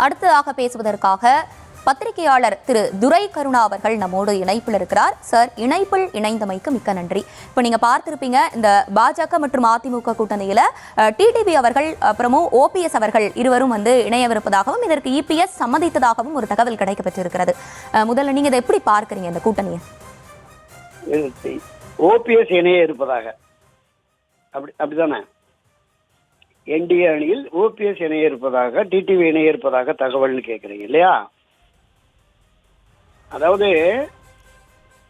அடுத்ததாக பேசுவதற்காக பத்திரிகையாளர் திரு துரை கருணா அவர்கள் நம்மோடு இணைப்பில் இருக்கிறார். சார், இணைப்பில் இணைந்தமைக்கு மிக்க நன்றி. இப்போ நீங்க பார்த்திருப்பீங்க, இந்த பாஜக மற்றும் அதிமுக கூட்டணியில டிடிவி அவர்கள் அப்புறமும் ஓபிஎஸ் அவர்கள் இருவரும் இணையவிருப்பதாகவும் இதற்கு இபிஎஸ் சம்மதித்ததாகவும் ஒரு தகவல் கிடைக்கப்பட்டிருக்கிறது. முதல்ல நீங்க இதை எப்படி பார்க்கறீங்க இந்த கூட்டணியை? ஓபிஎஸ் இணைய இருப்பதாக அப்படிதானே? என்டிஏ அணியில் ஓபிஎஸ் இணைய இருப்பதாக, டிடிவி இணைய இருப்பதாக தகவல்னு கேட்குறீங்க இல்லையா? அதாவது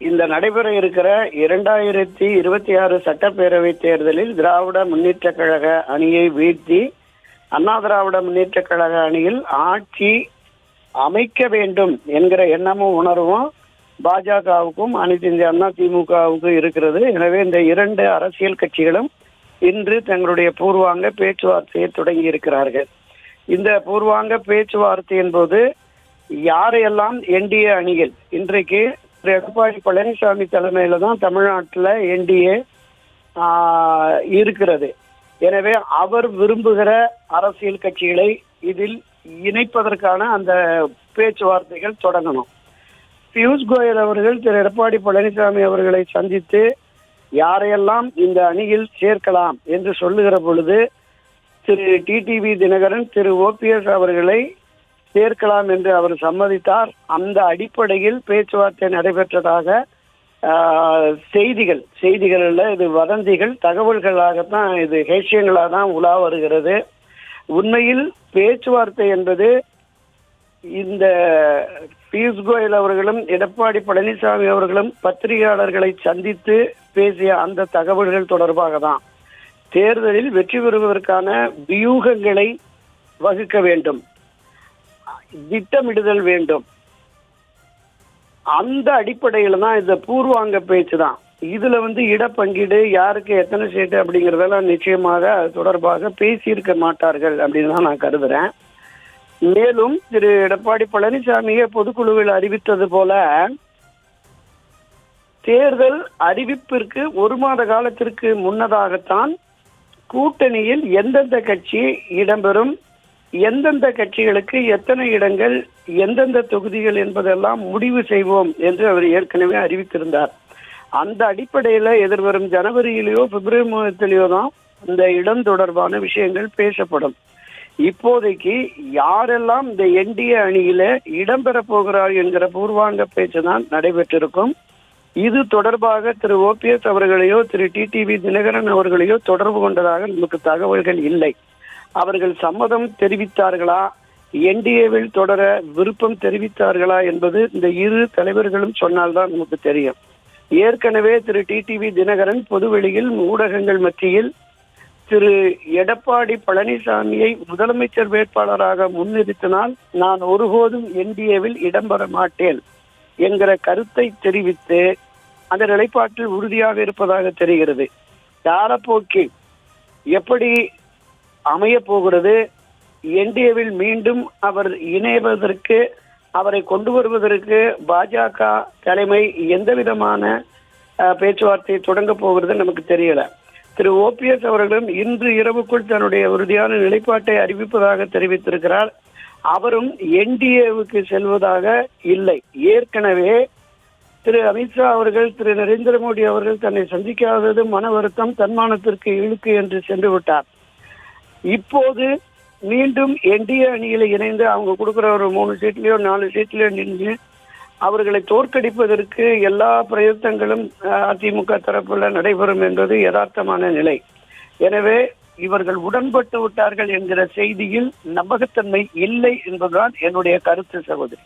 இந்த நடைபெற இருக்கிற 2026 சட்டப்பேரவை தேர்தலில் திராவிட முன்னேற்ற கழக அணியை வீழ்த்தி அண்ணா திராவிட முன்னேற்ற கழக அணியில் ஆட்சி அமைக்க வேண்டும் என்கிற எண்ணமும் உணர்வும் பாஜகவுக்கும் அனைத்து இந்திய அண்ணா திமுகவுக்கும் இருக்கிறது. எனவே இந்த இரண்டு அரசியல் கட்சிகளும் இன்று தங்களுடைய பூர்வாங்க பேச்சுவார்த்தையை தொடங்கி இருக்கிறார்கள். இந்த பூர்வாங்க பேச்சுவார்த்தையின் போது யாரையெல்லாம் என்டிஏ அணியில் இன்றைக்கு எடப்பாடி பழனிசாமி தலைமையில தான் தமிழ்நாட்டில் என்டிஏ இருக்கிறது. எனவே அவர் விரும்புகிற அரசியல் கட்சிகளை இதில் இணைப்பதற்கான அந்த பேச்சுவார்த்தைகள் தொடங்கணும். பியூஷ் கோயல் அவர்கள் திரு எடப்பாடி பழனிசாமி அவர்களை சந்தித்து யாரையெல்லாம் இந்த அணியில் சேர்க்கலாம் என்று சொல்லுகிற பொழுது திரு டிடிவி தினகரன் திரு ஓபிஎஸ் அவர்களை சேர்க்கலாம் என்று அவர் சம்மதித்தார். அந்த அடிப்படையில் பேச்சுவார்த்தை நடைபெற்றதாக செய்திகள் இது வதந்திகள், தகவல்களாகத்தான், இது ஹேஷியங்களாக தான் உலா வருகிறது. உண்மையில் பேச்சுவார்த்தை என்பது இந்த பியூஷ் கோயல் அவர்களும் எடப்பாடி பழனிசாமி அவர்களும் பத்திரிகையாளர்களை சந்தித்து பேசிய அந்த தகவல்கள் தொடர்பாக தான். தேர்தலில் வெற்றி பெறுவதற்கான வியூகங்களை வகுக்க வேண்டும், திட்டமிடுதல் வேண்டும். அந்த அடிப்படையில் தான் இந்த பூர்வாங்க பேச்சு தான். இதுல இடப்பங்கீடு, யாருக்கு எத்தனை சீட்டு அப்படிங்கறதெல்லாம் நிச்சயமாக அது தொடர்பாக பேசியிருக்க மாட்டார்கள் அப்படின்னு தான் நான் கருதுறேன். மேலும் திரு எடப்பாடி பழனிசாமியை பொதுக்குழுவில் அறிவித்தது போல தேர்தல் அறிவிப்பிற்கு ஒரு மாத காலத்திற்கு முன்னதாகத்தான் கூட்டணியில் எந்தெந்த கட்சி இடம்பெறும், எந்தெந்த கட்சிகளுக்கு எத்தனை இடங்கள், எந்தெந்த தொகுதிகள் என்பதெல்லாம் முடிவு செய்வோம் என்று அவர் ஏற்கனவே அறிவித்திருந்தார். அந்த அடிப்படையில் எதிர்வரும் ஜனவரியிலேயோ பிப்ரவரி மாதத்திலேயோ தான் இந்த இடம் தொடர்பான விஷயங்கள் பேசப்படும். இப்போதைக்கு யாரெல்லாம் இந்த என்டிஏ அணியில இடம்பெற போகிறார் என்கிற பூர்வாங்க பேச்சு தான் நடைபெற்றிருக்கும். இது தொடர்பாக திரு ஓபிஎஸ் அவர்களையோ திரு டிடிவி தினகரன் அவர்களையோ தொடர்பு கொண்டதாக நமக்கு தகவல்கள் இல்லை. அவர்கள் சம்மதம் தெரிவித்தார்களா, என்டிஏவில் தொடர விருப்பம் தெரிவித்தார்களா என்பது இந்த இரு தலைவர்களும் சொன்னால்தான் நமக்கு தெரியும். ஏற்கனவே திரு டிடிவி தினகரன் பொதுவெளியில் ஊடகங்கள் மத்தியில் திரு எடப்பாடி பழனிசாமியை முதலமைச்சர் வேட்பாளராக முன்னிறுத்தினால் நான் ஒருபோதும் என்டிஏவில் இடம்பெற மாட்டேன் என்கிற கருத்தை தெரிவித்து அந்த நிலைப்பாட்டில் உறுதியாக இருப்பதாக தெரிகிறது. காலப்போக்கில் எப்படி அமைய போகிறது, என்டிஏவில் மீண்டும் அவர் இணைவதற்கு, அவரை கொண்டு வருவதற்கு பாஜக தலைமை எந்த விதமான பேச்சுவார்த்தையை தொடங்க போகிறது நமக்கு தெரியல. திரு ஓபிஎஸ் அவர்களும் இன்று இரவுக்குள் தன்னுடைய உறுதியான நிலைப்பாட்டை அறிவிப்பதாக தெரிவித்திருக்கிறார். அவரும் என்டிஏவுக்கு செல்வதாக இல்லை. ஏற்கனவே திரு அமித்ஷா அவர்கள், திரு நரேந்திர மோடி அவர்கள் தன்னை சந்திக்காதது மன வருத்தம், தன்மானத்திற்கு இழுக்கு என்று சென்று விட்டார். இப்போது மீண்டும் என்டிஏ அணியில் இணைந்து அவங்க கொடுக்குற ஒரு 3 சீட்லயோ 4 சீட்லயோ நின்று அவர்களை தோற்கடிப்பதற்கு எல்லா பிரயத்தங்களும் அதிமுக தரப்புல நடைபெறும் என்பது யதார்த்தமான நிலை. எனவே இவர்கள் உடன்பட்டு விட்டார்கள் என்கிற செய்தியில் நம்பகத்தன்மை இல்லை என்பதுதான் என்னுடைய கருத்து, சகோதரி.